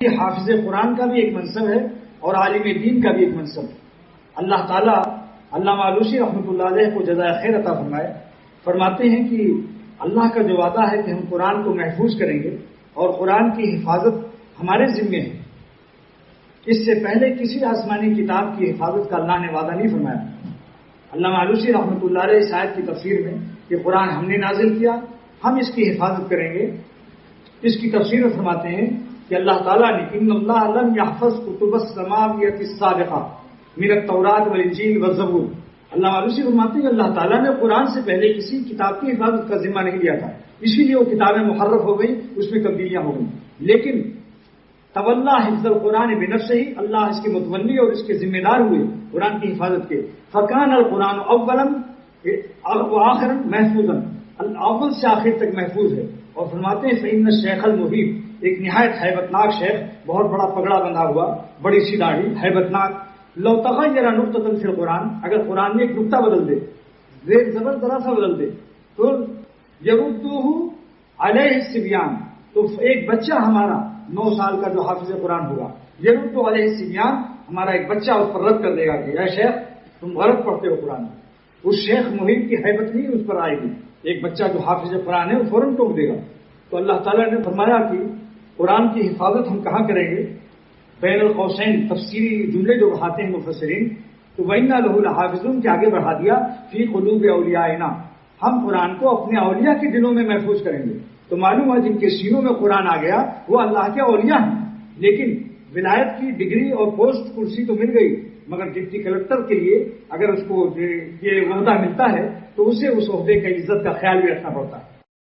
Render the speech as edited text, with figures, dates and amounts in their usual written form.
یہ حافظ قرآن کا بھی ایک منصب ہے اور عالم دین کا بھی ایک منصب ہے. اللہ تعالیٰ علامہ آلوسی رحمۃ اللہ علیہ کو جزائے خیر عطا فرمائے. فرماتے ہیں کہ اللہ کا جو وعدہ ہے کہ ہم قرآن کو محفوظ کریں گے اور قرآن کی حفاظت ہمارے ذمے ہے. اس سے پہلے کسی آسمانی کتاب کی حفاظت کا اللہ نے وعدہ نہیں فرمایا. علامہ آلوسی رحمۃ اللہ علیہ اس آیت کی تفسیر میں کہ قرآن ہم نے نازل کیا، ہم اس کی حفاظت کریں گے، اس کی تفسیر میں فرماتے ہیں کہ اللہ تعالیٰ نے ان اللہ لم یحفظ کتب السماویۃ السابقہ من التوراۃ والانجیل والزبور. علامہ آلوسی فرماتے ہیں کہ اللہ تعالیٰ نے قرآن سے پہلے کسی کتاب کی حفاظت کا ذمہ نہیں لیا تھا، اسی لیے وہ کتابیں محرف ہو گئی، اس میں تبدیلیاں ہو گئیں. لیکن تولا حفظ القرآن بنفسہ ہی، اللہ اس کے متولی اور اس کے ذمہ دار ہوئے قرآن کی حفاظت کے. فکان القرآن اولا وآخرا محفوظا، اول سے آخر تک محفوظ ہے. اور فرماتے ہیں فإن الشیخ المحیط، ایک نہایت ہیبتناک شیخ، بہت بڑا پگڑا بندھا ہوا، بڑی سی داڑھی، ہیبتناک. لو تغیر نقطۃ فی القرآن، اگر قرآن میں ایک نقطہ بدل دے، زیر زبر ذرا سا بدل دے، تو یردوہ علیہ الصبیان، تو ایک بچہ ہمارا 9 سال کا جو حافظ قرآن ہوگا، یرد علیہ الصبیان، ہمارا ایک بچہ اس پر رد کر دے گا کہ اے شیخ تم غلط پڑھتے ہو قرآن. اس شیخ محیط کی ہیبت نہیں اس پر آئے گی. ایک بچہ جو حافظ قرآن ہے وہ فوراً ٹوک دے گا. تو اللہ تعالیٰ نے فرمایا کہ قرآن کی حفاظت ہم کہاں کریں گے؟ بین القوسین تفسیری جملے جو بڑھاتے ہیں مفسرین، تو وَإِنَّا لَهُ لَحَافِظُونَ کے آگے بڑھا دیا فی قلوب اولیائنا، ہم قرآن کو اپنے اولیاء کے دلوں میں محفوظ کریں گے. تو معلوم ہے جن کے سینوں میں قرآن آ گیا وہ اللہ کے اولیاء ہیں. لیکن ولایت کی ڈگری اور پوسٹ کرسی تو مل گئی، مگر ڈپٹی کلکٹر کے لیے اگر اس کو یہ عہدہ ملتا ہے تو اسے اس عہدے کی عزت کا خیال بھی رکھنا پڑتا ہے.